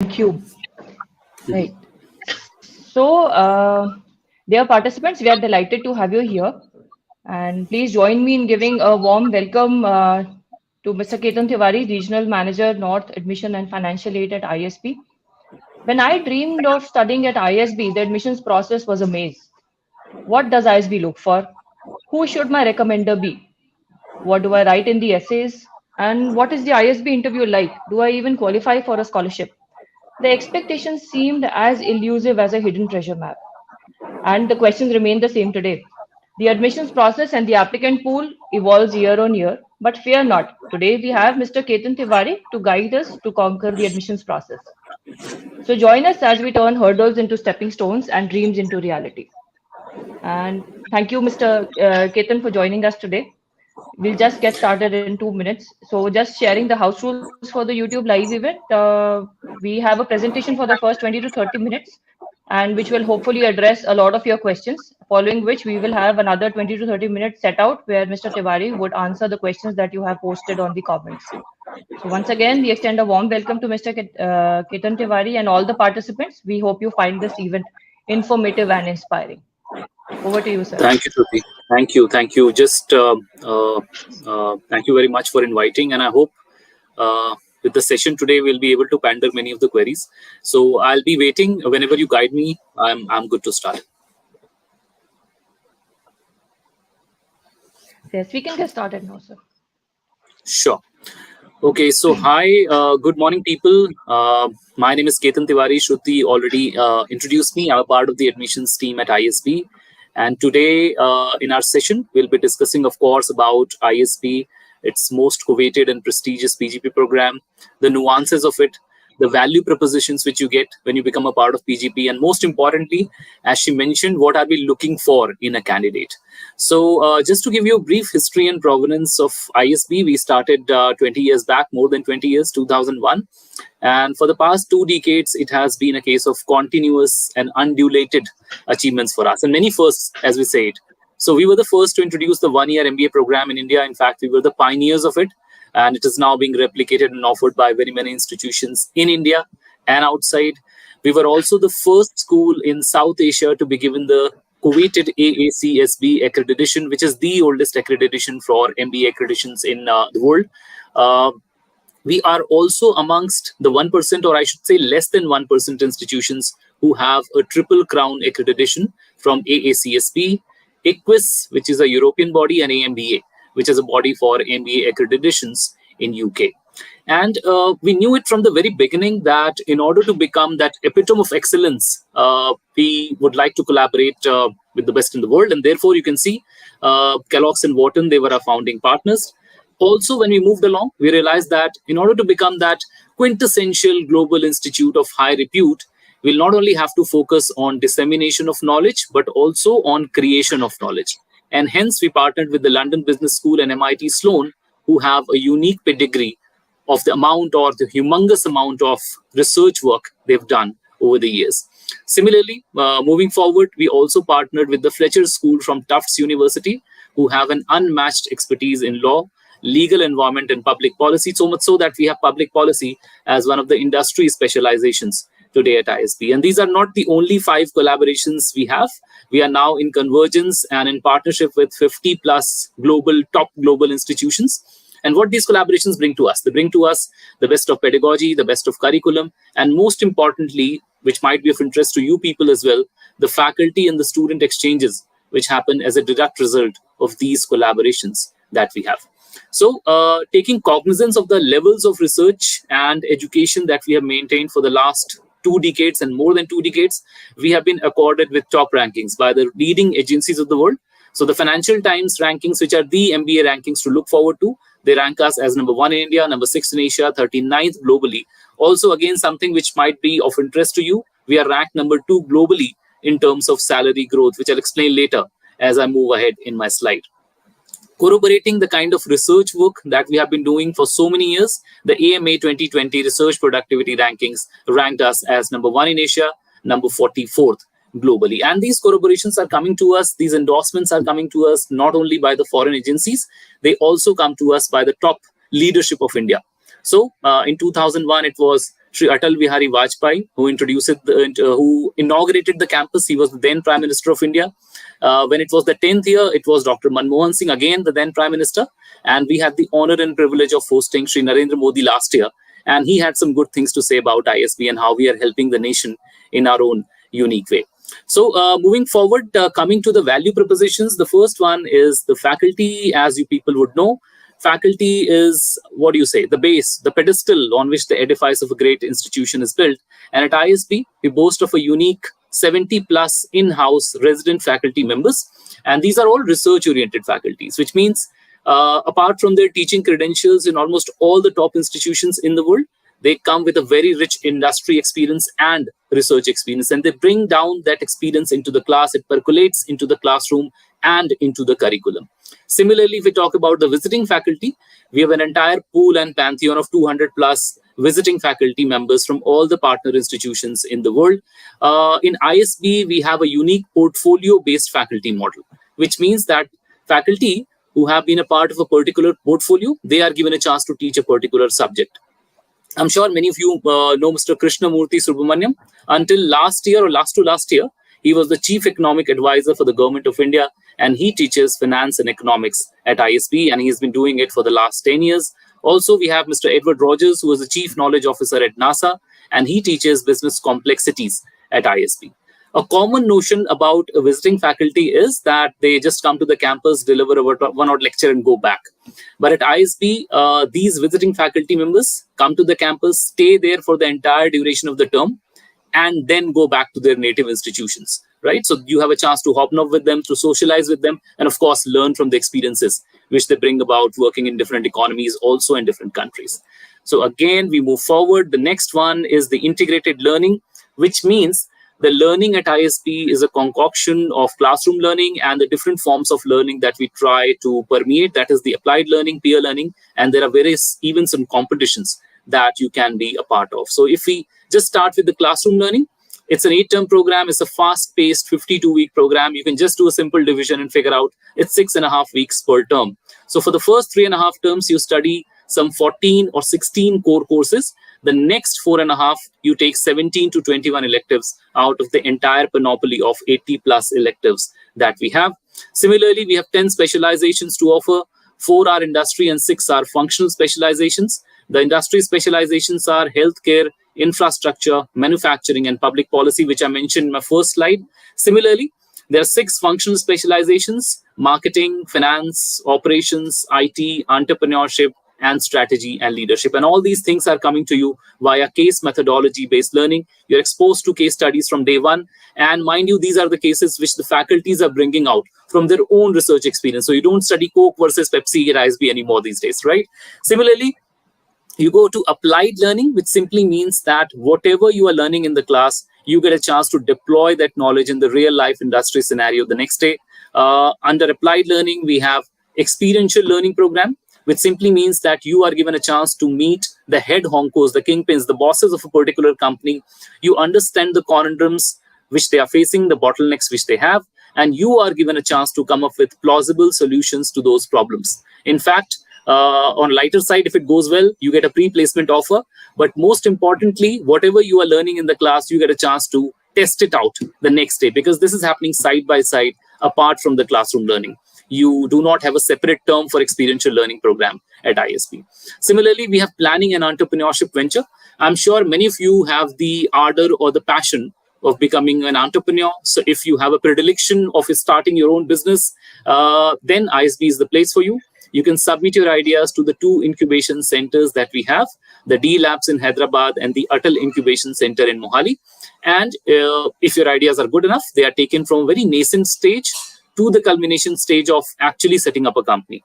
Thank you. Right. So, dear participants, we are delighted to have you here. And please join me in giving a warm welcome to Mr. Ketan Tiwari, Regional Manager, North Admission and Financial Aid at ISB. When I dreamed of studying at ISB, the admissions process was a maze. What does ISB look for? Who should my recommender be? What do I write in the essays? And what is the ISB interview like? Do I even qualify for a scholarship? The expectations seemed as elusive as a hidden treasure map. And the questions remain the same today. The admissions process and the applicant pool evolves year on year. But fear not. Today we have Mr. Ketan Tiwari to guide us to conquer the admissions process. So join us as we turn hurdles into stepping stones and dreams into reality. And thank you, Mr. Ketan, for joining us today. We'll just get started in 2 minutes. So just sharing the house rules for the YouTube live event. We have a presentation for the first 20 to 30 minutes, and which will hopefully address a lot of your questions, following which we will have another 20 to 30 minutes set out where Mr. Tiwari would answer the questions that you have posted on the comments. So once again, we extend a warm welcome to Mr. Ketan Tiwari and all the participants. We hope you find this event informative and inspiring. Over to you, sir. Thank you, Shruti. Thank you. Just thank you very much for inviting, and I hope with the session today we'll be able to pander many of the queries. So I'll be waiting. Whenever you guide me, I'm good to start. Yes, we can get started now, sir. Sure. Okay, so hi, good morning, people. My name is Ketan Tiwari. Shruti already introduced me. I'm a part of the admissions team at ISB. And today in our session, we'll be discussing, of course, about ISB, its most coveted and prestigious PGP program, the nuances of it, the value propositions which you get when you become a part of PGP, and most importantly, as she mentioned, what are we looking for in a candidate? So just to give you a brief history and provenance of ISB, we started 20 years back, more than 20 years, 2001. And for the past 2 decades, it has been a case of continuous and undulated achievements for us, and many firsts, as we say it. So we were the first to introduce the one-year MBA program in India. In fact, we were the pioneers of it. And it is now being replicated and offered by very many institutions in India and outside. We were also the first school in South Asia to be given the coveted AACSB accreditation, which is the oldest accreditation for MBA accreditations in the world. We are also amongst the 1%, or I should say less than 1% institutions who have a triple crown accreditation from AACSB, IQUIS, which is a European body, and AMBA, which is a body for MBA accreditations in UK. And we knew it from the very beginning that in order to become that epitome of excellence, we would like to collaborate with the best in the world. And therefore, you can see Kellogg's and Wharton, they were our founding partners. Also, when we moved along, we realized that in order to become that quintessential global institute of high repute, we'll not only have to focus on dissemination of knowledge, but also on creation of knowledge. And hence, we partnered with the London Business School and MIT Sloan, who have a unique pedigree of the amount or the humongous amount of research work they've done over the years. Similarly, moving forward, we also partnered with the Fletcher School from Tufts University, who have an unmatched expertise in law, legal environment, and public policy, so much so that we have public policy as one of the industry specializations today at ISB. And these are not the only 5 collaborations we have. We are now in convergence and in partnership with 50 plus top global institutions. And what these collaborations bring to us? They bring to us the best of pedagogy, the best of curriculum, and most importantly, which might be of interest to you people as well, the faculty and the student exchanges, which happen as a direct result of these collaborations that we have. So taking cognizance of the levels of research and education that we have maintained for the last 2 decades and more than 2 decades, we have been accorded with top rankings by the leading agencies of the world. So the Financial Times rankings, which are the MBA rankings to look forward to, they rank us as number 1 in India, number 6 in Asia, 39th globally. Also, again, something which might be of interest to you, we are ranked number 2 globally in terms of salary growth, which I'll explain later as I move ahead in my slide. Corroborating the kind of research work that we have been doing for so many years, the AMA 2020 Research Productivity Rankings ranked us as number 1 in Asia, number 44th globally. And these corroborations are coming to us, these endorsements are coming to us not only by the foreign agencies, they also come to us by the top leadership of India. So in 2001, it was Shri Atal Bihari Vajpayee, who inaugurated the campus. He was the then Prime Minister of India. When it was the 10th year, it was Dr. Manmohan Singh, again the then Prime Minister. And we had the honor and privilege of hosting Shri Narendra Modi last year. And he had some good things to say about ISB and how we are helping the nation in our own unique way. So moving forward, coming to the value propositions, the first one is the faculty. As you people would know, faculty is, what do you say, the base, the pedestal on which the edifice of a great institution is built. And at ISB, we boast of a unique 70 plus in-house resident faculty members. And these are all research-oriented faculties, which means apart from their teaching credentials in almost all the top institutions in the world, they come with a very rich industry experience and research experience, and they bring down that experience into the class. It percolates into the classroom and into the curriculum. Similarly, if we talk about the visiting faculty, we have an entire pool and pantheon of 200 plus visiting faculty members from all the partner institutions in the world. In ISB, we have a unique portfolio-based faculty model, which means that faculty who have been a part of a particular portfolio, they are given a chance to teach a particular subject. I'm sure many of you know Mr. Krishnamurthy Subramaniam. Until last year or last to last year, he was the Chief Economic Advisor for the Government of India, and he teaches finance and economics at ISB, and he has been doing it for the last 10 years. Also, we have Mr. Edward Rogers, who is the Chief Knowledge Officer at NASA, and he teaches business complexities at ISB. A common notion about a visiting faculty is that they just come to the campus, deliver a one-odd lecture and go back. But at ISB, these visiting faculty members come to the campus, stay there for the entire duration of the term, and then go back to their native institutions, right? So you have a chance to hobnob with them, to socialize with them, and of course, learn from the experiences which they bring about working in different economies, also in different countries. So again, we move forward. The next one is the integrated learning, which means the learning at ISB is a concoction of classroom learning and the different forms of learning that we try to permeate. That is the applied learning, peer learning, and there are various events and competitions that you can be a part of. So if we just start with the classroom learning, it's an 8-term program. It's a fast-paced 52-week program. You can just do a simple division and figure out it's 6.5 weeks per term. So for the first 3.5 terms, you study some 14 or 16 core courses. The next 4.5, you take 17 to 21 electives out of the entire panoply of 80 plus electives that we have. Similarly, we have 10 specializations to offer. 4 are industry and 6 are functional specializations. The industry specializations are healthcare, infrastructure, manufacturing, and public policy, which I mentioned in my first slide. Similarly, there are 6 functional specializations: marketing, finance, operations, IT, entrepreneurship, and strategy and leadership. And all these things are coming to you via case methodology-based learning. You're exposed to case studies from day one. And mind you, these are the cases which the faculties are bringing out from their own research experience. So you don't study Coke versus Pepsi at ISB anymore these days, right? Similarly, you go to applied learning, which simply means that whatever you are learning in the class, you get a chance to deploy that knowledge in the real life industry scenario the next day. Under applied learning, we have experiential learning program, which simply means that you are given a chance to meet the head honkos, the kingpins, the bosses of a particular company. You understand the conundrums which they are facing, the bottlenecks which they have, and you are given a chance to come up with plausible solutions to those problems. In fact, on lighter side, if it goes well, you get a pre-placement offer. But most importantly, whatever you are learning in the class, you get a chance to test it out the next day, because this is happening side by side apart from the classroom learning. You do not have a separate term for experiential learning program at ISB. Similarly, we have planning and entrepreneurship venture. I'm sure many of you have the ardor or the passion of becoming an entrepreneur. So if you have a predilection of starting your own business, then ISB is the place for you. You can submit your ideas to the 2 incubation centers that we have, the D Labs in Hyderabad and the Atal Incubation Center in Mohali. And if your ideas are good enough, they are taken from a very nascent stage to the culmination stage of actually setting up a company.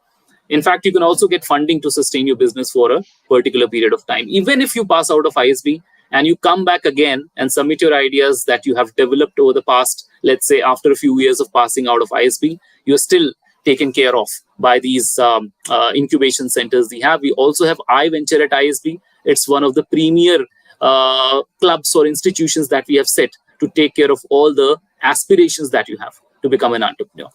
In fact, you can also get funding to sustain your business for a particular period of time. Even if you pass out of ISB and you come back again and submit your ideas that you have developed over the past, let's say after a few years of passing out of ISB, you're still taken care of by these incubation centers we have. We also have iVenture at ISB. It's one of the premier clubs or institutions that we have set to take care of all the aspirations that you have to become an entrepreneur.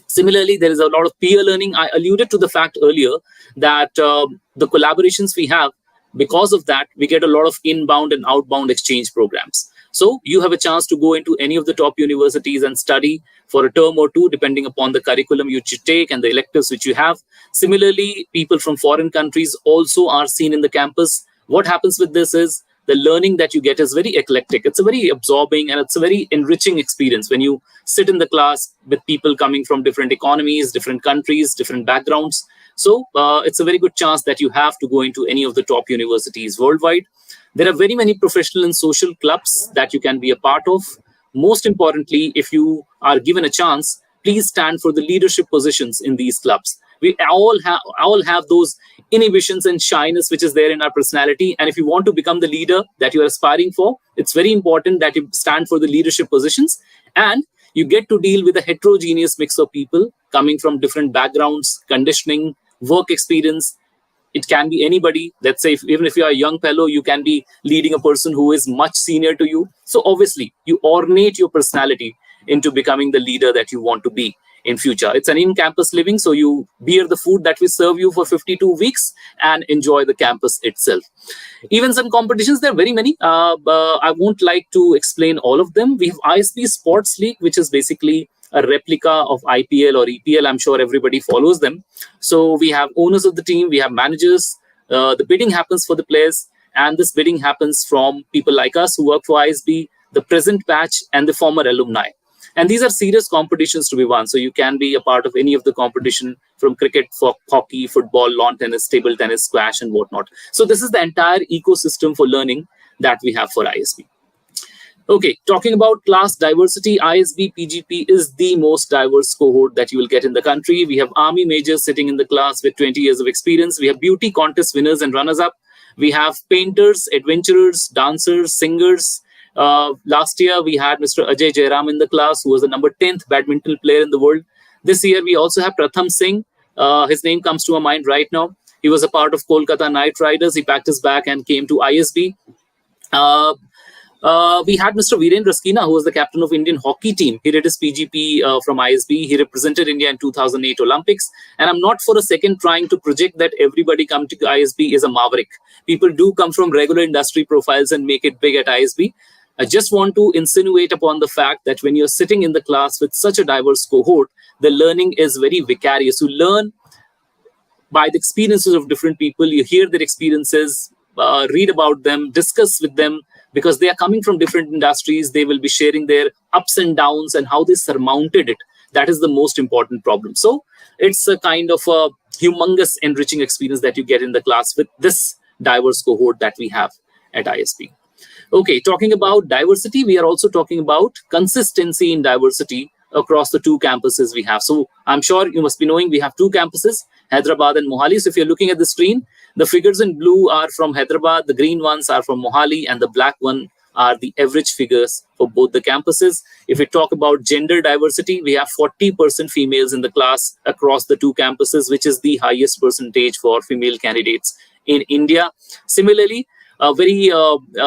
Similarly, there is a lot of peer learning. I alluded to the fact earlier that the collaborations we have, because of that, we get a lot of inbound and outbound exchange programs. So you have a chance to go into any of the top universities and study for a term or two, depending upon the curriculum you take and the electives which you have. Similarly, people from foreign countries also are seen in the campus. What happens with this is the learning that you get is very eclectic. It's a very absorbing and it's a very enriching experience when you sit in the class with people coming from different economies, different countries, different backgrounds. So it's a very good chance that you have to go into any of the top universities worldwide. There are very many professional and social clubs that you can be a part of. Most importantly, if you are given a chance, please stand for the leadership positions in these clubs. We all have those inhibitions and shyness which is there in our personality. And if you want to become the leader that you are aspiring for, it's very important that you stand for the leadership positions. And you get to deal with a heterogeneous mix of people coming from different backgrounds, conditioning, work experience. It can be anybody. Let's say, even if you are a young fellow, you can be leading a person who is much senior to you. So obviously, you ornate your personality into becoming the leader that you want to be in future. It's an in-campus living, so you bear the food that we serve you for 52 weeks and enjoy the campus itself. Events and competitions, there are very many. I won't like to explain all of them. We have ISB Sports League, which is basically a replica of IPL or EPL. I'm sure everybody follows them. So we have owners of the team, we have managers. The bidding happens for the players, and this bidding happens from people like us who work for ISB, the present batch, and the former alumni. And these are serious competitions to be won. So you can be a part of any of the competition, from cricket, hockey, football, lawn tennis, table tennis, squash, and whatnot. So this is the entire ecosystem for learning that we have for ISB. Okay, talking about class diversity, ISB PGP is the most diverse cohort that you will get in the country. We have army majors sitting in the class with 20 years of experience. We have beauty contest winners and runners-up. We have painters, adventurers, dancers, singers. Last year, we had Mr. Ajay Jairam in the class, who was the number 10th badminton player in the world. This year, we also have Pratham Singh. His name comes to my mind right now. He was a part of Kolkata Knight Riders. He packed his bag and came to ISB. We had Mr. Virendra Skina, who was the captain of Indian hockey team. He did his PGP from ISB. He represented India in 2008 Olympics. And I'm not for a second trying to project that everybody coming to ISB is a maverick. People do come from regular industry profiles and make it big at ISB. I just want to insinuate upon the fact that when you're sitting in the class with such a diverse cohort, the learning is very vicarious. You learn by the experiences of different people. You hear their experiences, read about them, discuss with them, because they are coming from different industries. They will be sharing their ups and downs and how they surmounted it. That is the most important problem. So it's a kind of a humongous enriching experience that you get in the class with this diverse cohort that we have at ISB. Okay, talking about diversity, we are also talking about consistency in diversity across the two campuses we have. So I'm sure you must be knowing we have two campuses, Hyderabad and Mohali. So if you're looking at the screen, the figures in blue are from Hyderabad, the green ones are from Mohali, and the black one are the average figures for both the campuses. If we talk about gender diversity, we have 40% females in the class across the two campuses, which is the highest percentage for female candidates in India. Similarly, a very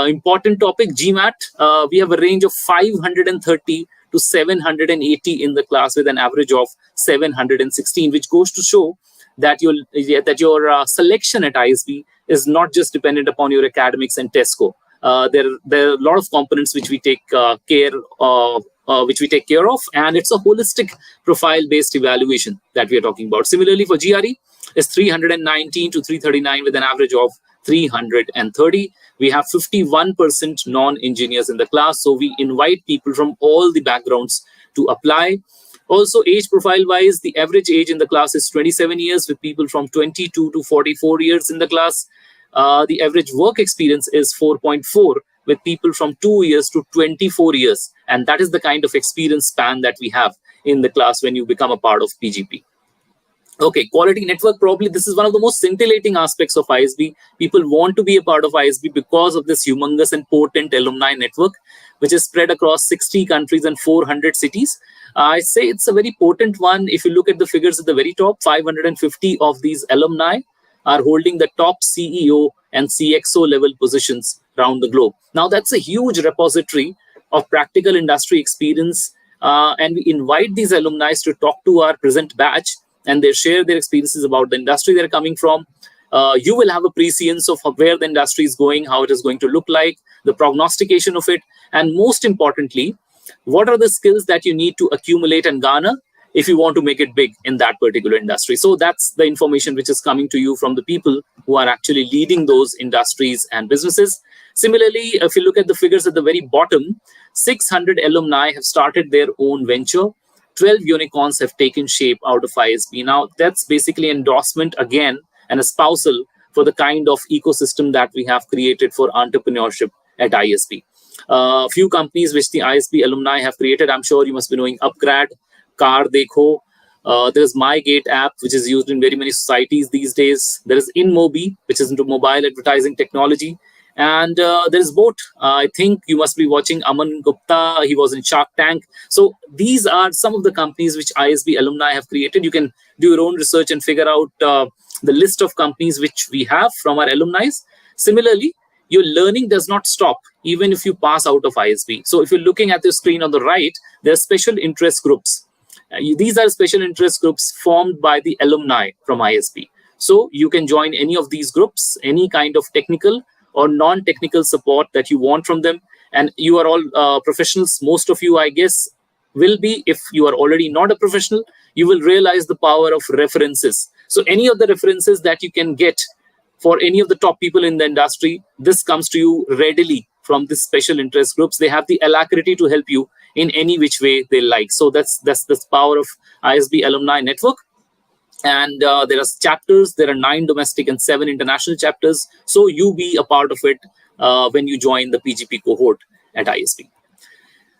important topic, GMAT. We have a range of 530 to 780 in the class with an average of 716, which goes to show that your selection at ISB is not just dependent upon your academics and test score. There are a lot of components which we take care of, and it's a holistic profile-based evaluation that we are talking about. Similarly, for GRE, it's 319 to 339 with an average of 330. We have 51% non-engineers in the class, so we invite people from all the backgrounds to apply. Also, age profile-wise, the average age in the class is 27 years, with people from 22 to 44 years in the class. The average work experience is 4.4, with people from 2 years to 24 years. And that is the kind of experience span that we have in the class when you become a part of PGP. Okay, quality network, probably this is one of the most scintillating aspects of ISB. People want to be a part of ISB because of this humongous and potent alumni network, which is spread across 60 countries and 400 cities. I say it's a very potent one. If you look at the figures at the very top, 550 of these alumni are holding the top CEO and CXO level positions around the globe. Now, that's a huge repository of practical industry experience. And we invite these alumni to talk to our present batch, and they share their experiences about the industry they're coming from. you will have a prescience of where the industry is going, how it is going to look like, the prognostication of it, and most importantly, what are the skills that you need to accumulate and garner if you want to make it big in that particular industry. So that's the information which is coming to you from the people who are actually leading those industries and businesses. Similarly, if you look at the figures at the very bottom, 600 alumni have started their own venture. 12 unicorns have taken shape out of ISB. Now, that's basically endorsement again and a spousal for the kind of ecosystem that we have created for entrepreneurship at ISB. Few companies which the ISB alumni have created, I'm sure you must be knowing Upgrad, Car Dekho. There's MyGate app, which is used in very many societies these days. There is InMobi, which is into mobile advertising technology. And there is Boat. I think you must be watching Aman Gupta. He was in Shark Tank. So these are some of the companies which ISB alumni have created. You can do your own research and figure out the list of companies which we have from our alumni. Similarly, your learning does not stop even if you pass out of ISB. So if you're looking at the screen on the right, there are special interest groups. These are special interest groups formed by the alumni from ISB. So you can join any of these groups, any kind of technical or non-technical support that you want from them. And you are all professionals. Most of you, I guess, will be. If you are already not a professional, you will realize the power of references. So any of the references that you can get for any of the top people in the industry, this comes to you readily from these special interest groups. They have the alacrity to help you in any which way they like. So that's the power of ISB alumni network. And there are chapters. There are 9 domestic and 7 international chapters. So you be a part of it when you join the PGP cohort at ISB.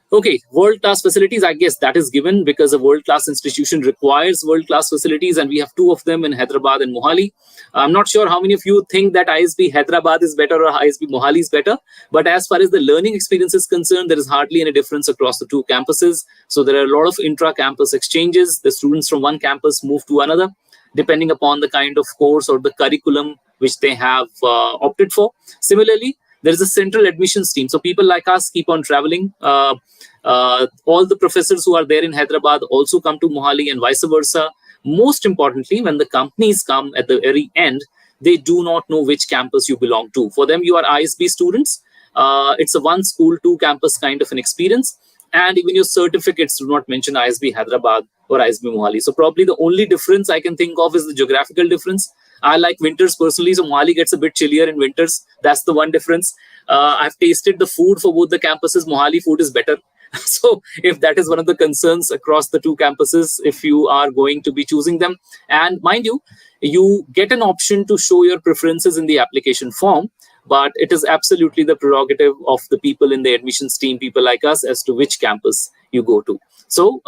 Okay, world-class facilities, I guess that is given because a world-class institution requires world-class facilities, and we have 2 of them in Hyderabad and Mohali. I'm not sure how many of you think that ISB Hyderabad is better or ISB Mohali is better, but as far as the learning experience is concerned, there is hardly any difference across the 2 campuses. So there are a lot of intra-campus exchanges. The students from one campus move to another, depending upon the kind of course or the curriculum which they have opted for. Similarly, there is a central admissions team. So people like us keep on traveling. All the professors who are there in Hyderabad also come to Mohali and vice versa. Most importantly, when the companies come at the very end, they do not know which campus you belong to. For them, you are ISB students. It's a 1 school, 2 campus kind of an experience. And even your certificates do not mention ISB Hyderabad or ISB Mohali. So probably the only difference I can think of is the geographical difference. I like winters personally, so Mohali gets a bit chillier in winters. That's the one difference. I've tasted the food for both the campuses. Mohali food is better. So if that is one of the concerns across the 2 campuses, if you are going to be choosing them, and mind you, you get an option to show your preferences in the application form, but it is absolutely the prerogative of the people in the admissions team, people like us, as to which campus you go to. So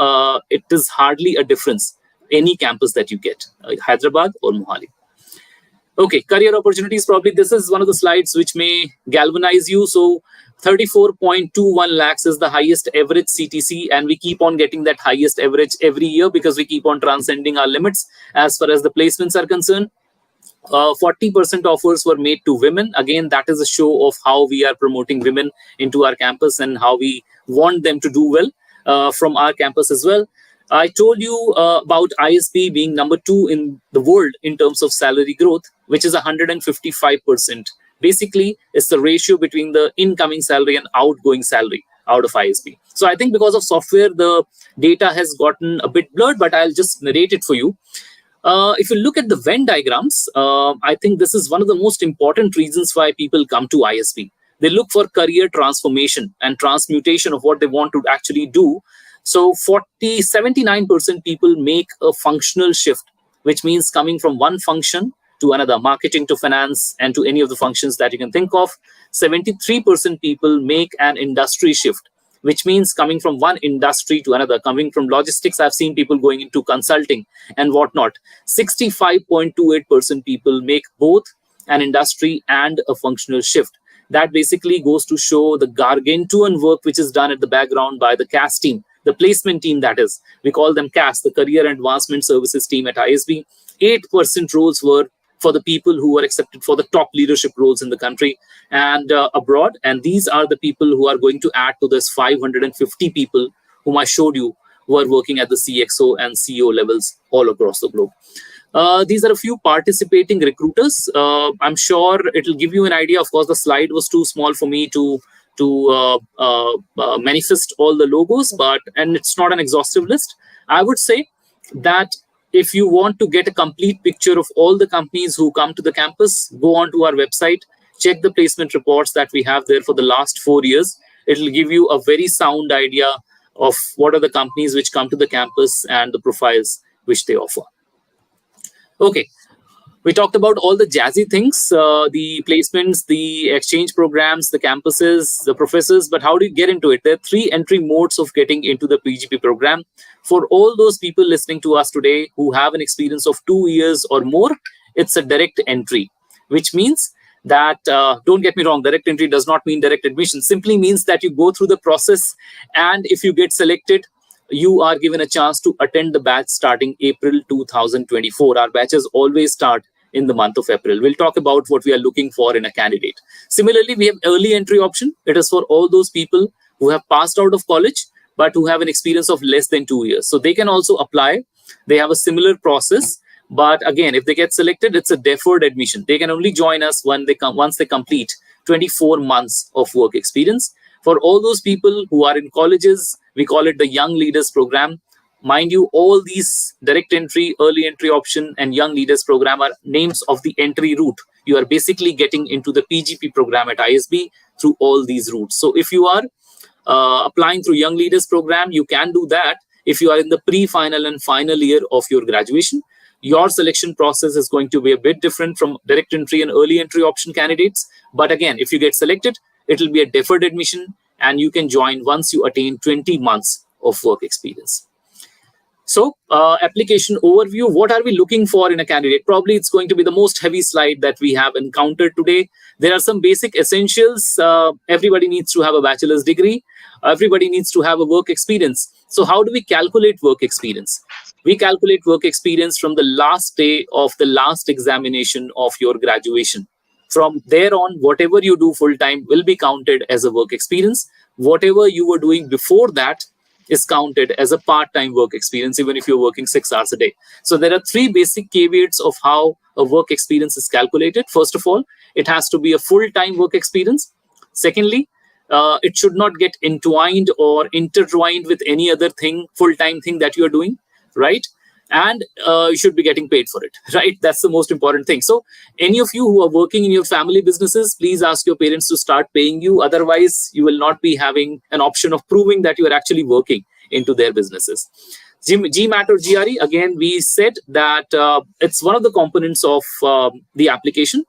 it is hardly a difference, any campus that you get, Hyderabad or Mohali. Okay, career opportunities, probably this is one of the slides which may galvanize you. So 34.21 lakhs is the highest average CTC, and we keep on getting that highest average every year because we keep on transcending our limits as far as the placements are concerned. 40% offers were made to women. Again, that is a show of how we are promoting women into our campus and how we want them to do well from our campus as well. I told you about ISB being number 2 in the world in terms of salary growth, which is 155%. Basically, it's the ratio between the incoming salary and outgoing salary out of ISB. So I think because of software, the data has gotten a bit blurred, but I'll just narrate it for you. If you look at the Venn diagrams, I think this is one of the most important reasons why people come to ISB. They look for career transformation and transmutation of what they want to actually do. So 79% people make a functional shift, which means coming from one function to another, marketing to finance and to any of the functions that you can think of. 73% people make an industry shift, which means coming from one industry to another, coming from logistics. I've seen people going into consulting and whatnot. 65.28% people make both an industry and a functional shift. That basically goes to show the gargantuan work which is done at the background by the CAS team, the placement team, that is. We call them CAS, the Career and Advancement Services team at ISB. 8% roles were for the people who were accepted for the top leadership roles in the country and abroad. And these are the people who are going to add to this 550 people whom I showed you who are working at the CXO and CEO levels all across the globe. These are a few participating recruiters. I'm sure it'll give you an idea. Of course, the slide was too small for me to manifest all the logos, and it's not an exhaustive list. I would say that if you want to get a complete picture of all the companies who come to the campus, go onto our website, check the placement reports that we have there for the last 4 years. It'll give you a very sound idea of what are the companies which come to the campus and the profiles which they offer. Okay, we talked about all the jazzy things, the placements, the exchange programs, the campuses, the professors, but how do you get into it? There are 3 entry modes of getting into the PGP program. For all those people listening to us today who have an experience of 2 years or more, it's a direct entry, which means that, don't get me wrong, direct entry does not mean direct admission. Simply means that you go through the process, and if you get selected, you are given a chance to attend the batch starting April 2024. Our batches always start in the month of April. We'll talk about what we are looking for in a candidate. Similarly, we have early entry option. It is for all those people who have passed out of college, but who have an experience of less than 2 years. So they can also apply. They have a similar process. But again, if they get selected, it's a deferred admission. They can only join us once they complete 24 months of work experience. For all those people who are in colleges, we call it the Young Leaders Program. Mind you, all these direct entry, early entry option, and Young Leaders Program are names of the entry route. You are basically getting into the PGP program at ISB through all these routes. So if you are applying through Young Leaders Program, you can do that if you are in the pre-final and final year of your graduation. Your selection process is going to be a bit different from direct entry and early entry option candidates. But again, if you get selected, it will be a deferred admission, and you can join once you attain 20 months of work experience. So, application overview, what are we looking for in a candidate? Probably it's going to be the most heavy slide that we have encountered today. There are some basic essentials. Everybody needs to have a bachelor's degree. Everybody needs to have a work experience. So how do we calculate work experience? We calculate work experience from the last day of the last examination of your graduation. From there on, whatever you do full-time will be counted as a work experience. Whatever you were doing before that is counted as a part-time work experience, even if you're working 6 hours a day. So there are 3 basic caveats of how a work experience is calculated. First of all, it has to be a full-time work experience. Secondly, it should not get entwined or intertwined with any other thing, full-time thing that you're doing, right? And you should be getting paid for it, right? That's the most important thing. So any of you who are working in your family businesses, please ask your parents to start paying you. Otherwise, you will not be having an option of proving that you are actually working into their businesses. GMAT or GRE, again, we said that it's one of the components of the application.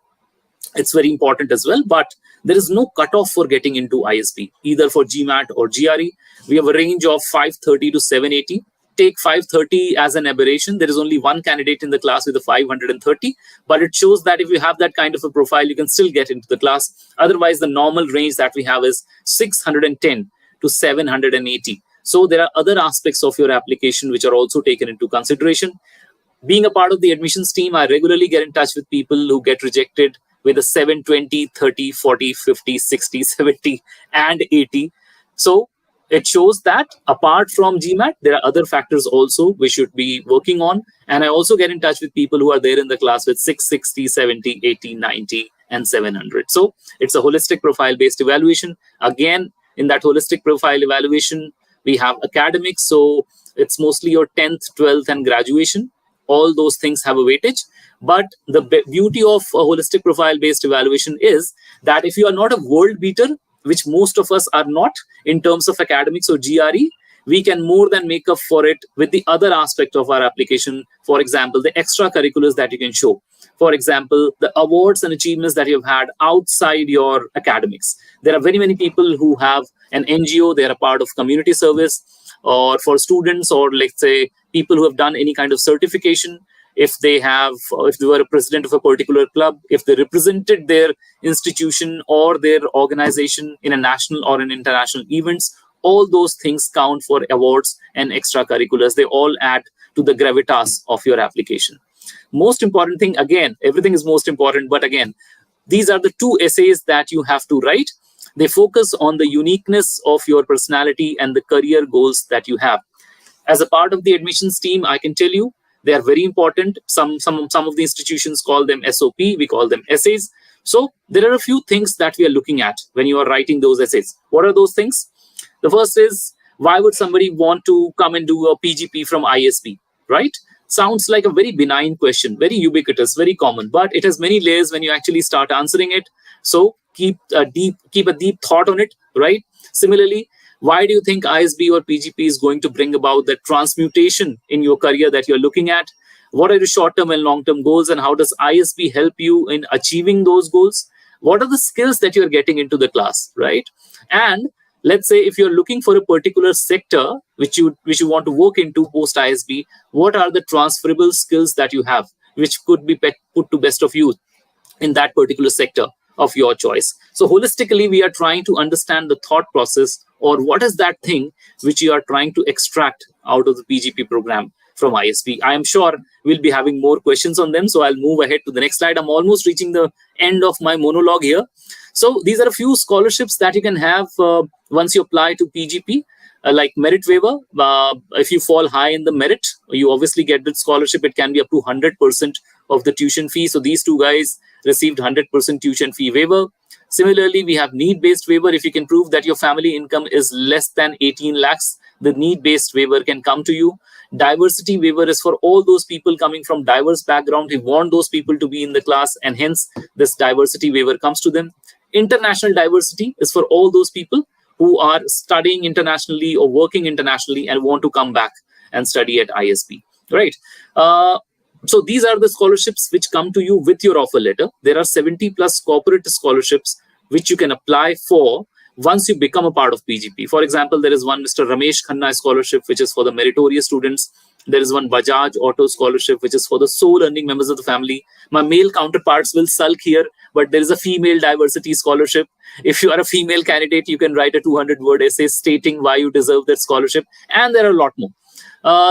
It's very important as well, but there is no cutoff for getting into ISB, either for GMAT or GRE. We have a range of 530 to 780. Take 530 as an aberration. There is only one candidate in the class with a 530, but it shows that if you have that kind of a profile, you can still get into the class. Otherwise, the normal range that we have is 610 to 780. So there are other aspects of your application which are also taken into consideration. Being a part of the admissions team, I regularly get in touch with people who get rejected with a 720, 30, 40, 50, 60, 70, and 80. So it shows that apart from GMAT, there are other factors also we should be working on. And I also get in touch with people who are there in the class with 660, 70, 80, 90, and 700. So it's a holistic profile-based evaluation. Again, in that holistic profile evaluation, we have academics. So it's mostly your 10th, 12th, and graduation. All those things have a weightage. But the beauty of a holistic profile-based evaluation is that if you are not a world beater, which most of us are not in terms of academics or GRE, we can more than make up for it with the other aspect of our application. For example, the extracurriculars that you can show. For example, the awards and achievements that you've had outside your academics. There are very many people who have an NGO, they're a part of community service, or for students, or let's say people who have done any kind of certification. If they were a president of a particular club, if they represented their institution or their organization in a national or an international events, all those things count for awards and extracurriculars. They all add to the gravitas of your application. Most important thing, again, everything is most important, but again, these are the 2 essays that you have to write. They focus on the uniqueness of your personality and the career goals that you have. As a part of the admissions team, I can tell you They are very important. Some of the institutions call them SOP, we call them essays. So there are a few things that we are looking at when you are writing those essays. What are those things? The first is, why would somebody want to come and do a PGP from ISB, right? Sounds like a very benign question, very ubiquitous, very common, but it has many layers when you actually start answering it. So keep a deep thought on it, right? Similarly, why do you think ISB or PGP is going to bring about that transmutation in your career that you're looking at? What are your short-term and long-term goals, and how does ISB help you in achieving those goals? What are the skills that you're getting into the class, right? And let's say if you're looking for a particular sector which you want to work into post ISB, what are the transferable skills that you have which could be put to best of use in that particular sector of your choice? So holistically, we are trying to understand the thought process, or what is that thing which you are trying to extract out of the PGP program from ISB. I am sure we'll be having more questions on them, so I'll move ahead to the next slide. I'm almost reaching the end of my monologue here. So these are a few scholarships that you can have once you apply to PGP, like merit waiver. If you fall high in the merit, you obviously get the scholarship. It can be up to 100% of the tuition fee. So these two guys received 100% tuition fee waiver. Similarly, we have need-based waiver. If you can prove that your family income is less than 18 lakhs, the need-based waiver can come to you. Diversity waiver is for all those people coming from diverse background. We want those people to be in the class, and hence this diversity waiver comes to them. International diversity is for all those people who are studying internationally or working internationally and want to come back and study at ISB, right? So these are the scholarships which come to you with your offer letter. There are 70 plus corporate scholarships which you can apply for once you become a part of PGP. For example, there is one Mr. Ramesh Khanna scholarship, which is for the meritorious students. There is one Bajaj Auto scholarship, which is for the sole earning members of the family. My male counterparts will sulk here, but there is a female diversity scholarship. If you are a female candidate, you can write a 200-word essay stating why you deserve that scholarship. And there are a lot more.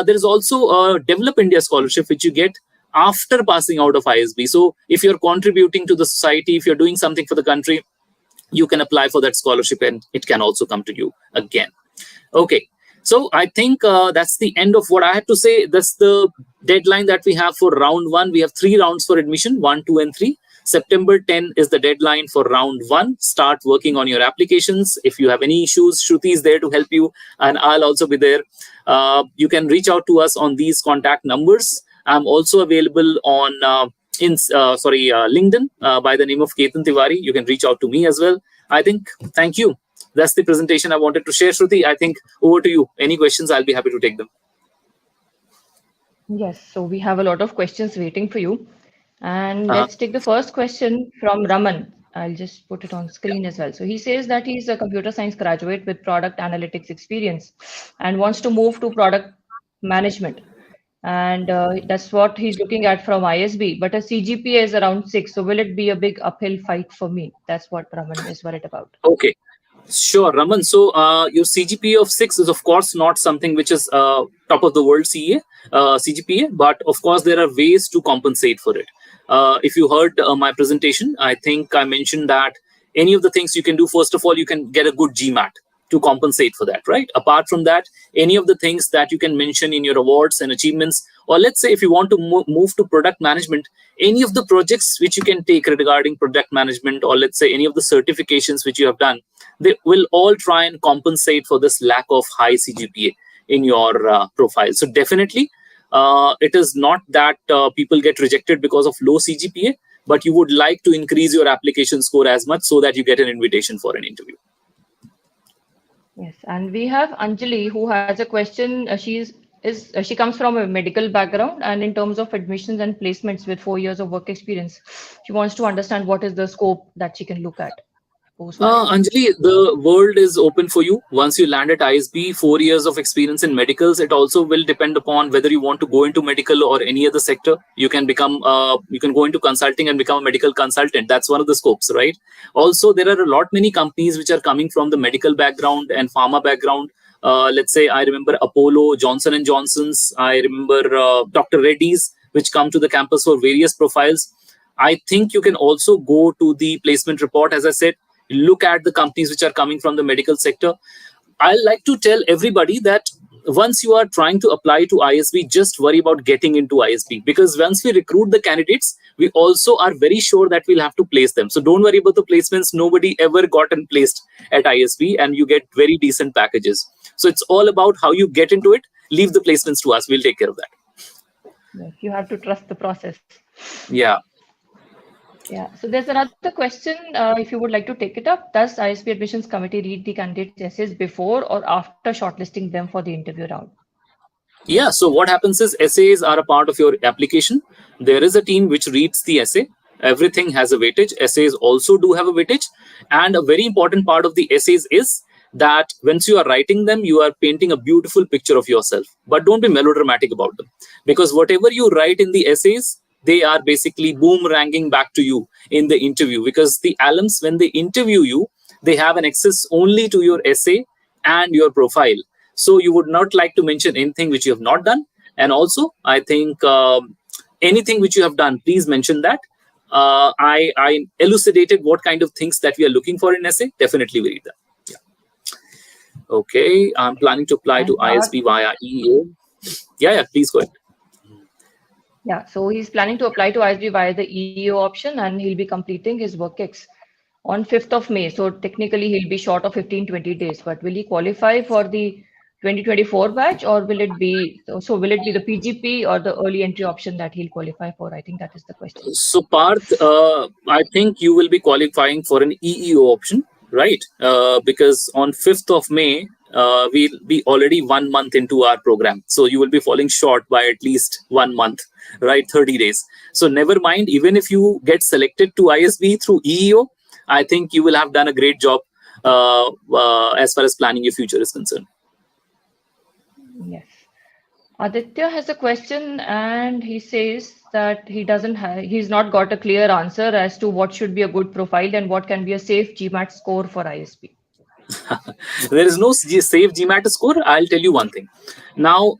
There is also a Develop India scholarship, which you get after passing out of ISB. So if you're contributing to the society, if you're doing something for the country, you can apply for that scholarship and it can also come to you again. Okay. So I think that's the end of what I had to say. That's the deadline that we have for round 1. We have 3 rounds for admission, 1, 2, and 3. September 10 is the deadline for round 1. Start working on your applications. If you have any issues, Shruti is there to help you, and I'll also be there. You can reach out to us on these contact numbers. I'm also available on LinkedIn by the name of Ketan Tiwari. You can reach out to me as well. I think, thank you. That's the presentation I wanted to share. Shruti, I think over to you. Any questions, I'll be happy to take them. Yes, so we have a lot of questions waiting for you. And let's take the first question from Raman. I'll just put it on screen as well. So he says that he's a computer science graduate with product analytics experience and wants to move to product management. And that's what he's looking at from ISB. But a CGPA is around 6. So will it be a big uphill fight for me? That's what Raman is worried about. Okay. Sure, Raman. So your CGPA of 6 is, of course, not something which is top of the world CGPA, but of course, there are ways to compensate for it. If you heard my presentation, I think I mentioned that any of the things you can do, first of all, you can get a good GMAT to compensate for that, right? Apart from that, any of the things that you can mention in your awards and achievements, or let's say if you want to move to product management, any of the projects which you can take regarding product management, or let's say any of the certifications which you have done, they will all try and compensate for this lack of high CGPA in your profile. So definitely, it is not that people get rejected because of low CGPA, but you would like to increase your application score as much so that you get an invitation for an interview. Yes, and we have Anjali who has a question. She comes from a medical background, and in terms of admissions and placements with 4 years of work experience, she wants to understand what is the scope that she can look at. Anjali, the world is open for you. Once you land at ISB, 4 years of experience in medicals, it also will depend upon whether you want to go into medical or any other sector. You can go into consulting and become a medical consultant. That's one of the scopes, right? Also, there are many companies which are coming from the medical background and pharma background. Let's say I remember Apollo, Johnson & Johnson's. I remember Dr. Reddy's, which come to the campus for various profiles. I think you can also go to the placement report, as I said. Look at the companies which are coming from the medical sector. I like to tell everybody that once you are trying to apply to ISB, just worry about getting into ISB, because once we recruit the candidates, we also are very sure that we'll have to place them. So don't worry about the placements. Nobody ever gotten placed at ISB, and you get very decent packages. So it's all about how you get into it. Leave the placements to us. We'll take care of that. Yes, you have to trust the process. Yeah. Yeah. So there's another question. If you would like to take it up, does ISB admissions committee read the candidates' essays before or after shortlisting them for the interview round? Yeah. So what happens is essays are a part of your application. There is a team which reads the essay. Everything has a weightage. Essays also do have a weightage. And a very important part of the essays is that once you are writing them, you are painting a beautiful picture of yourself. But don't be melodramatic about them, because whatever you write in the essays, they are basically boomeranging back to you in the interview, because the alums, when they interview you, they have an access only to your essay and your profile. So you would not like to mention anything which you have not done. And also, I think anything which you have done, please mention that. I elucidated what kind of things that we are looking for in essay. Definitely we read them. Yeah. Okay, I'm planning to apply to ISB via EO. Yeah, please go ahead. Yeah, so he's planning to apply to ISB via the EO option, and he'll be completing his work-ex on 5th of May. So technically he'll be short of 15-20 days, but will he qualify for the 2024 batch, or will it be the PGP or the early entry option that he'll qualify for? I think that is the question. So Parth, I think you will be qualifying for an EEO option, right? Because on 5th of May, we'll be already 1 month into our program. So you will be falling short by at least 1 month, right? 30 days. So never mind, even if you get selected to ISB through EEO, I think you will have done a great job as far as planning your future is concerned. Yes. Aditya has a question, and he says that he's not got a clear answer as to what should be a good profile and what can be a safe GMAT score for ISB. There is no safe GMAT score. I'll tell you one thing. Now,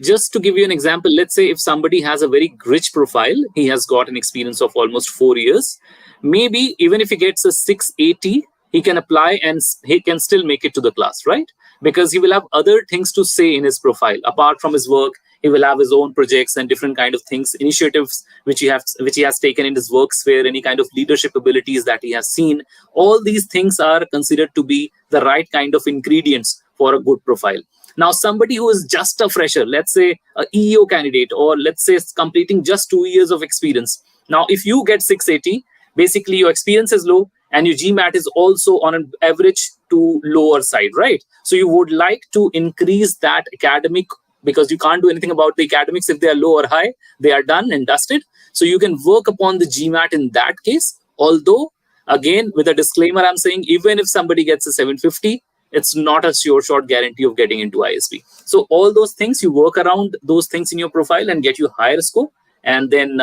just to give you an example, let's say if somebody has a very rich profile, he has got an experience of almost 4 years. Maybe even if he gets a 680, he can apply and he can still make it to the class, right? Because he will have other things to say in his profile. Apart from his work, he will have his own projects and different kind of things, initiatives which he has taken in his work sphere, any kind of leadership abilities that he has seen. All these things are considered to be the right kind of ingredients for a good profile. Now, somebody who is just a fresher, let's say a EO candidate, or let's say completing just 2 years of experience. Now, if you get 680, basically your experience is low and your GMAT is also on an average to lower side, right? So you would like to increase that academic, because you can't do anything about the academics if they are low or high. They are done and dusted. So you can work upon the GMAT in that case. Although, again, with a disclaimer, I'm saying even if somebody gets a 750, it's not a sure shot guarantee of getting into ISB. So all those things, you work around those things in your profile and get you higher score, and then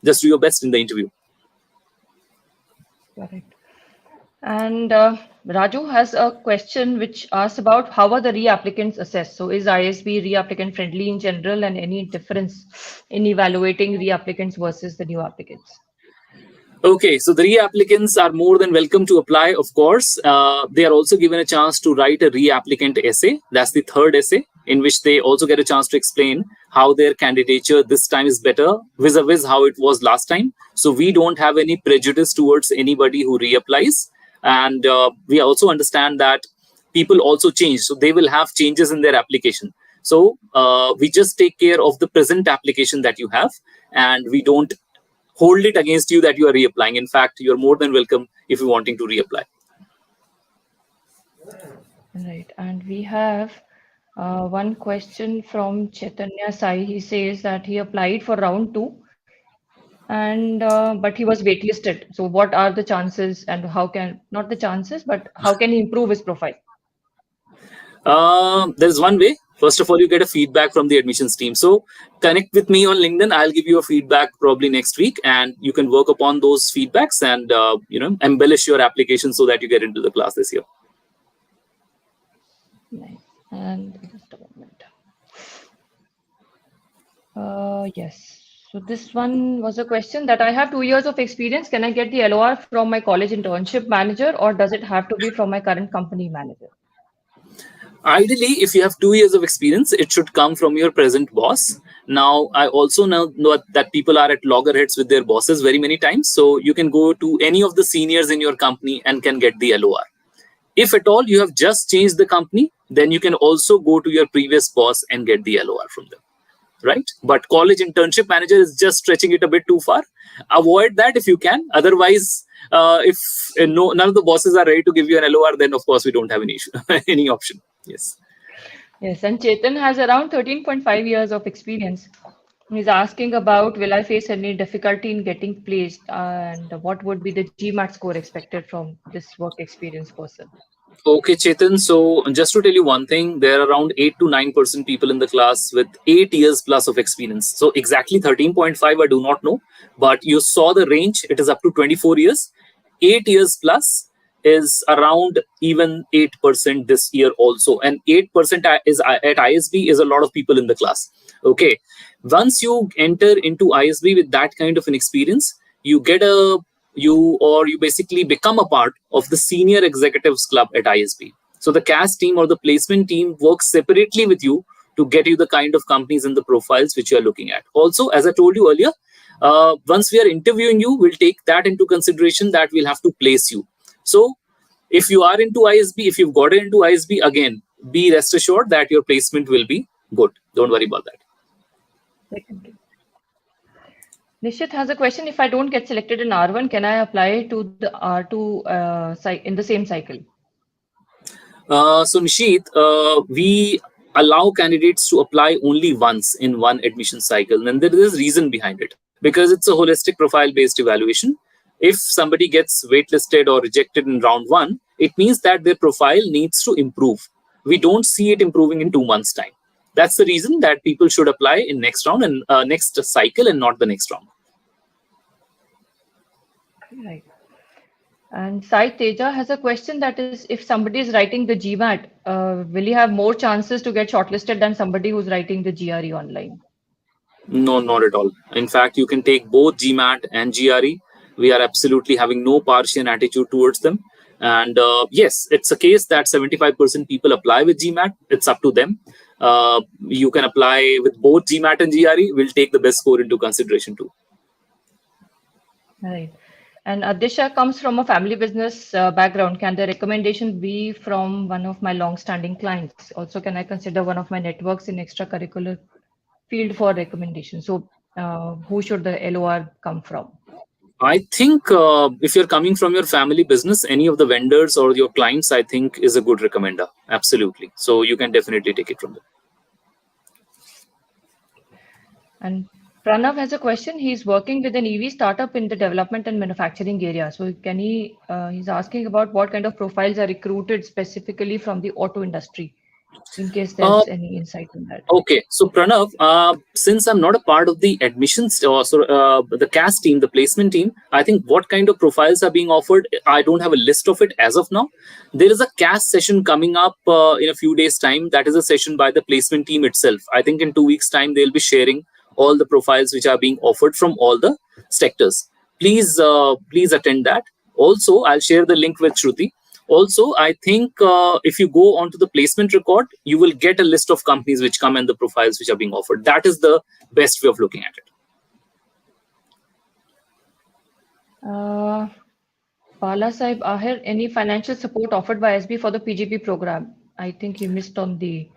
just do your best in the interview. Correct. And Raju has a question which asks about how are the reapplicants assessed? So is ISB reapplicant friendly in general, and any difference in evaluating reapplicants versus the new applicants? Okay, so the reapplicants are more than welcome to apply, of course. They are also given a chance to write a reapplicant essay. That's the third essay, in which they also get a chance to explain how their candidature this time is better vis-a-vis how it was last time. So we don't have any prejudice towards anybody who reapplies. And we also understand that people also change. So they will have changes in their application. So we just take care of the present application that you have, and we don't hold it against you that you are reapplying. In fact, you're more than welcome if you're wanting to reapply. Right. And we have one question from Chaitanya Sai. He says that he applied for round 2, and but he was waitlisted. So what are the chances, and how can, not the chances, but how can he improve his profile? There's one way. First of all, you get a feedback from the admissions team. So connect with me on LinkedIn. I'll give you a feedback probably next week, and you can work upon those feedbacks and embellish your application so that you get into the class this year. Nice. And just a moment. Yes. So this one was a question that I have 2 years of experience. Can I get the LOR from my college internship manager, or does it have to be from my current company manager? Ideally, if you have 2 years of experience, it should come from your present boss. Now, I also know that people are at loggerheads with their bosses very many times. So you can go to any of the seniors in your company and can get the LOR. If at all you have just changed the company, then you can also go to your previous boss and get the LOR from them, right? But college internship manager is just stretching it a bit too far. Avoid that if you can. Otherwise, if none of the bosses are ready to give you an LOR, then of course we don't have any issue, any option. Yes. Yes, and Chetan has around 13.5 years of experience. He's asking about, will I face any difficulty in getting placed, and what would be the GMAT score expected from this work experience person? Okay, Chetan. So just to tell you one thing, there are around 8 to 9% people in the class with 8 years plus of experience. So exactly 13.5, I do not know, but you saw the range. It is up to 24 years. 8 years plus is around even 8% this year also. And 8% is at ISB is a lot of people in the class. Okay. Once you enter into ISB with that kind of an experience, you get you basically become a part of the senior executives club at ISB. So the CAS team or the placement team works separately with you to get you the kind of companies and the profiles which you are looking at. Also, as I told you earlier, once we are interviewing you, we'll take that into consideration that we'll have to place you. So if you are into ISB, if you've got into ISB, again, be rest assured that your placement will be good. Don't worry about that. Secondly, Nishit has a question. If I don't get selected in R1, can I apply to the R2 in the same cycle? So Nishit, we allow candidates to apply only once in one admission cycle, and there is reason behind it because it's a holistic profile-based evaluation. If somebody gets waitlisted or rejected in round 1, it means that their profile needs to improve. We don't see it improving in 2 months' time. That's the reason that people should apply in next round and next cycle and not the next round. Right. And Sai Teja has a question that is, if somebody is writing the GMAT, will he have more chances to get shortlisted than somebody who's writing the GRE online? No, not at all. In fact, you can take both GMAT and GRE. We are absolutely having no partial attitude towards them. And yes, it's a case that 75% people apply with GMAT. It's up to them. You can apply with both GMAT and GRE. We'll take the best score into consideration too. Right. And Adisha comes from a family business background. Can the recommendation be from one of my long-standing clients? Also, can I consider one of my networks in extracurricular field for recommendation? So, who should the LOR come from? I think if you're coming from your family business, any of the vendors or your clients, I think is a good recommender. Absolutely. So you can definitely take it from them. And Pranav has a question. He's working with an EV startup in the development and manufacturing area. So can he's asking about what kind of profiles are recruited specifically from the auto industry, in case there's any insight on that. Okay, so Pranav, since I'm not a part of the admissions or the CAS team, the placement team, I think what kind of profiles are being offered, I don't have a list of it as of now. There is a CAS session coming up in a few days' time. That is a session by the placement team itself. I think in 2 weeks' time, they'll be sharing all the profiles which are being offered from all the sectors. Please attend that. Also, I'll share the link with Shruti. Also, I think if you go onto the placement record, you will get a list of companies which come and the profiles which are being offered. That is the best way of looking at it. Bala Sahib Ahir, any financial support offered by ISB for the PGP program? I think you missed on the...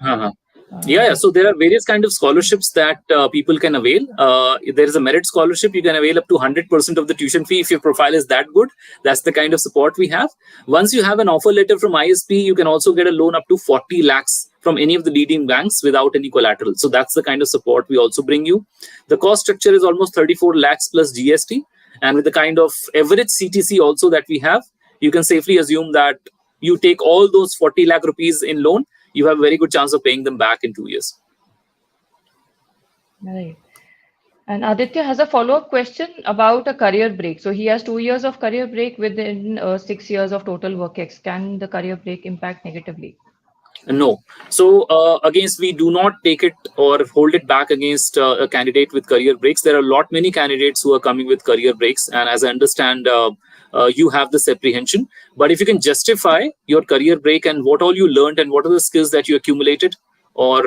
Yeah, so there are various kind of scholarships that people can avail. There is a merit scholarship. You can avail up to 100% of the tuition fee if your profile is that good. That's the kind of support we have. Once you have an offer letter from ISB, you can also get a loan up to 40 lakhs from any of the leading banks without any collateral. So that's the kind of support we also bring you. The cost structure is almost 34 lakhs plus GST. And with the kind of average CTC also that we have, you can safely assume that you take all those 40 lakh rupees in loan, you have a very good chance of paying them back in 2 years. Right. And Aditya has a follow-up question about a career break. So he has 2 years of career break within 6 years of total work ex. Can the career break impact negatively? No. So against, we do not take it or hold it back against a candidate with career breaks. There are many candidates who are coming with career breaks. And as I understand, you have this apprehension. But if you can justify your career break and what all you learned and what are the skills that you accumulated or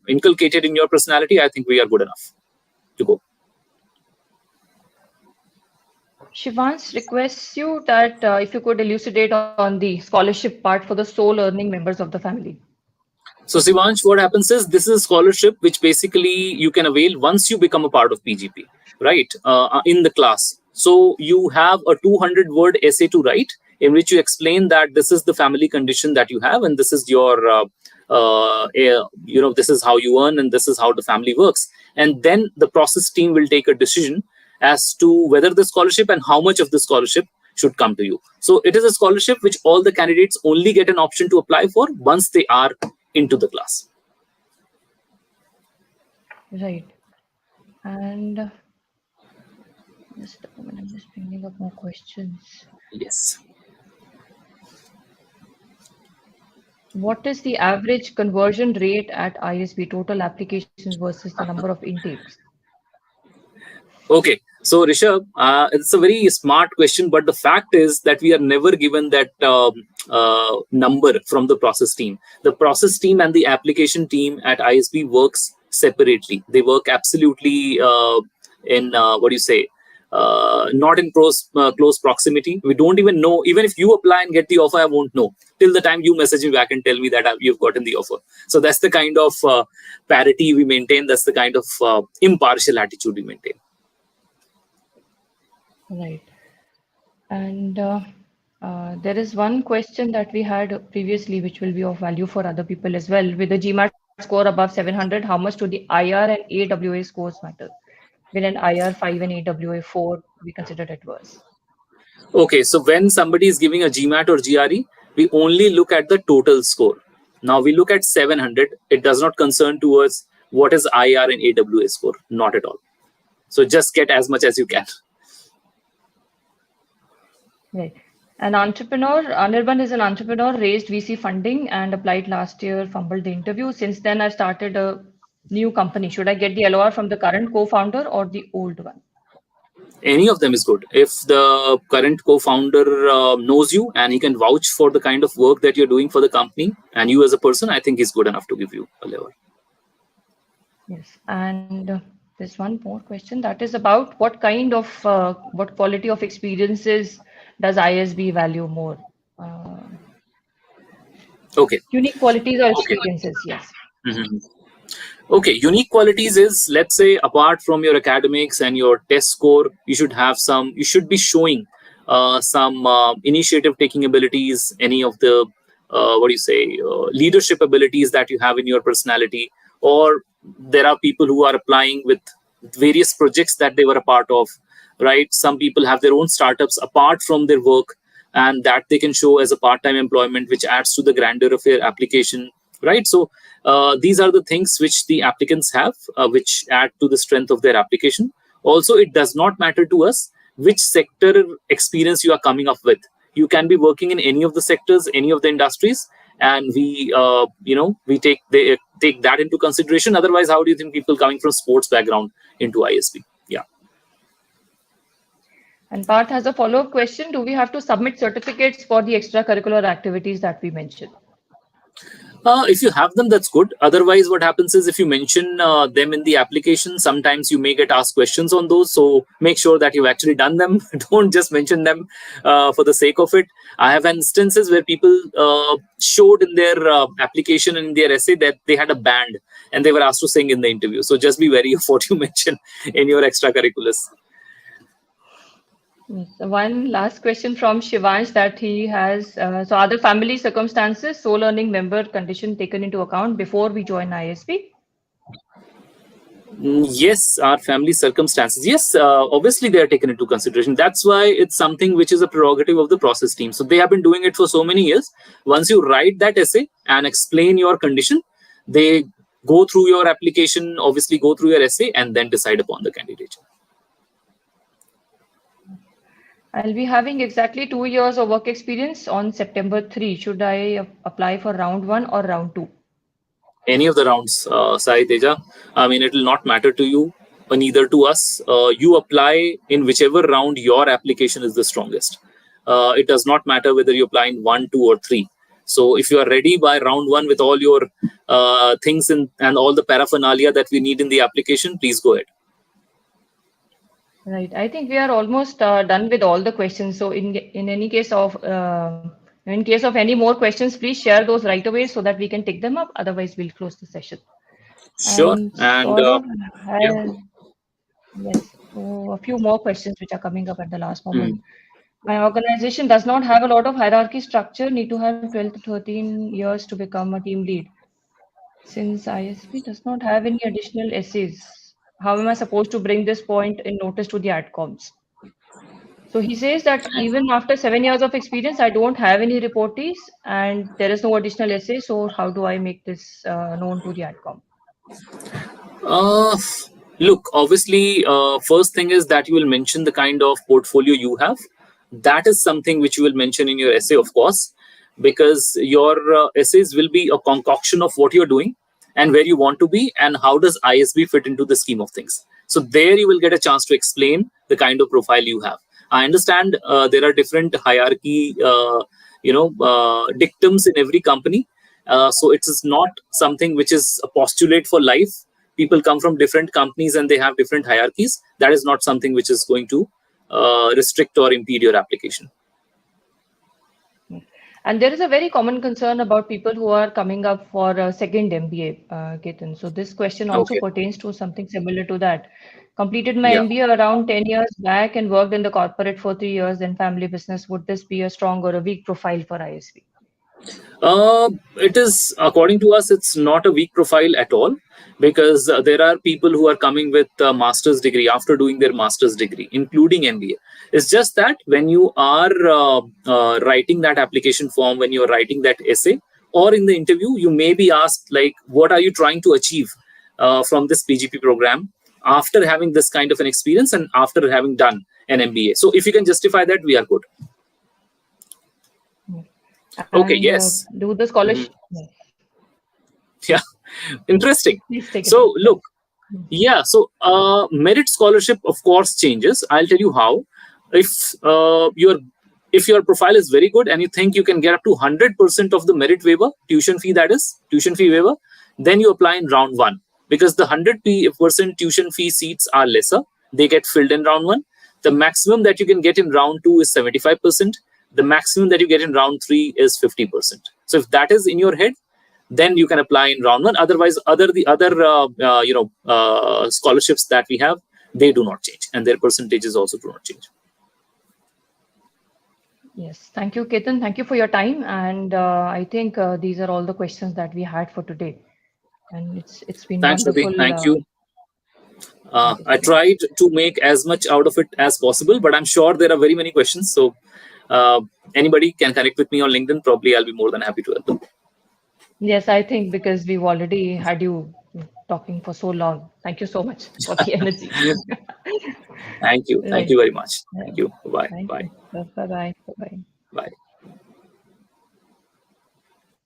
inculcated in your personality, I think we are good enough to go. Shivansh requests you that if you could elucidate on the scholarship part for the sole earning members of the family. So Sivansh, what happens is this is a scholarship which basically you can avail once you become a part of PGP, right? In the class. So you have a 200-word essay to write in which you explain that this is the family condition that you have and this is your, this is how you earn and this is how the family works. And then the process team will take a decision as to whether the scholarship and how much of the scholarship should come to you. So it is a scholarship which all the candidates only get an option to apply for once they are into the class. Right. And just a moment, I'm just bringing up more questions. Yes. What is the average conversion rate at ISB, total applications versus the number of intakes? Okay. So Rishabh, it's a very smart question, but the fact is that we are never given that number from the process team. The process team and the application team at ISB works separately. They work absolutely not in close proximity. We don't even know, even if you apply and get the offer, I won't know till the time you message me back and tell me that you've gotten the offer. So that's the kind of parity we maintain. That's the kind of impartial attitude we maintain. Right. And there is one question that we had previously, which will be of value for other people as well. With the GMAT score above 700, how much do the IR and AWA scores matter? Will an IR 5 and AWA 4 be considered adverse? Okay, so when somebody is giving a GMAT or GRE, we only look at the total score. Now we look at 700. It does not concern towards what is IR and AWA score, not at all. So just get as much as you can. Right. An entrepreneur, Anirban is an entrepreneur, raised VC funding and applied last year, fumbled the interview. Since then, I started a new company. Should I get the LOR from the current co-founder or the old one? Any of them is good. If the current co-founder knows you and he can vouch for the kind of work that you're doing for the company and you as a person, I think he's good enough to give you a LOR. Yes. And there's one more question that is about what kind of, what quality of experiences does ISB value more? Okay. Unique qualities or experiences, yes. Mm-hmm. Okay, unique qualities is, let's say, apart from your academics and your test score, you should be showing some initiative taking abilities, any of the, leadership abilities that you have in your personality. Or there are people who are applying with various projects that they were a part of, right? Some people have their own startups apart from their work and that they can show as a part-time employment, which adds to the grandeur of your application, right? So these are the things which the applicants have, which add to the strength of their application. Also, it does not matter to us which sector experience you are coming up with. You can be working in any of the sectors, any of the industries, and we take that into consideration. Otherwise, how do you think people coming from sports background into ISB? Yeah. And Parth has a follow-up question. Do we have to submit certificates for the extracurricular activities that we mentioned? If you have them, that's good. Otherwise, what happens is if you mention them in the application, sometimes you may get asked questions on those. So make sure that you've actually done them. Don't just mention them for the sake of it. I have instances where people showed in their application and in their essay that they had a band and they were asked to sing in the interview. So just be wary of what you mention in your extracurriculars. Yes. One last question from Shivansh that he has. So are the family circumstances, sole earning member condition taken into account before we join ISB? Yes, our family circumstances. Yes, obviously they are taken into consideration. That's why it's something which is a prerogative of the process team. So they have been doing it for so many years. Once you write that essay and explain your condition, they go through your application, obviously go through your essay and then decide upon the candidature. I'll be having exactly 2 years of work experience on September 3. Should I apply for round 1 or round 2? Any of the rounds, Sai Teja. I mean, it will not matter to you, or neither to us. You apply in whichever round your application is the strongest. it does not matter whether you apply in 1, 2, or 3. So if you are ready by round 1 with all your things and all the paraphernalia that we need in the application, please go ahead. Right. I think we are almost done with all the questions. So in any case of in case of any more questions, please share those right away so that we can take them up. Otherwise, we'll close the session. Sure. And Saurav yeah. has, yes, so a few more questions which are coming up at the last moment. My organization does not have a lot of hierarchy structure, need to have 12 to 13 years to become a team lead. Since ISB does not have any additional essays, how am I supposed to bring this point in notice to the adcoms? So he says that even after 7 years of experience, I don't have any reportees and there is no additional essay. So how do I make this known to the adcom? Look, obviously, first thing is that you will mention the kind of portfolio you have. That is something which you will mention in your essay, of course, because your essays will be a concoction of what you're doing and where you want to be and how does ISB fit into the scheme of things. So there you will get a chance to explain the kind of profile you have. I understand there are different hierarchy, dictums in every company. So it is not something which is a postulate for life. People come from different companies and they have different hierarchies. That is not something which is going to restrict or impede your application. And there is a very common concern about people who are coming up for a second MBA, Ketan. So this question also pertains to something similar to that. Completed my MBA around 10 years back and worked in the corporate for 3 years in family business. Would this be a strong or a weak profile for ISB? It is, according to us, it's not a weak profile at all, because there are people who are coming with a master's degree after doing their master's degree, including MBA. It's just that when you are writing that application form, when you're writing that essay, or in the interview, you may be asked, like, what are you trying to achieve from this PGP program after having this kind of an experience and after having done an MBA? So if you can justify that, we are good. Okay, yes. Do the scholarship. Yeah, interesting. So look, yeah, so merit scholarship, of course, changes. I'll tell you how. If your profile is very good and you think you can get up to 100% of the merit waiver, tuition fee waiver, then you apply in round 1, because the 100% tuition fee seats are lesser. They get filled in round 1. The maximum that you can get in round 2 is 75%. The maximum that you get in round 3 is 50%. So if that is in your head, then you can apply in round 1. Otherwise, the other scholarships that we have, they do not change, and their percentages also do not change. Yes, thank you, Ketan. Thank you for your time. And I think these are all the questions that we had for today. And it's been wonderful. Shruti. Thank you. I tried to make as much out of it as possible, but I'm sure there are very many questions. So anybody can connect with me on LinkedIn. Probably I'll be more than happy to help them. Yes, I think because we've already had you talking for so long. Thank you so much for the energy. Thank you. Thank you very much. Thank you. Bye. Bye. Bye. Bye. Bye.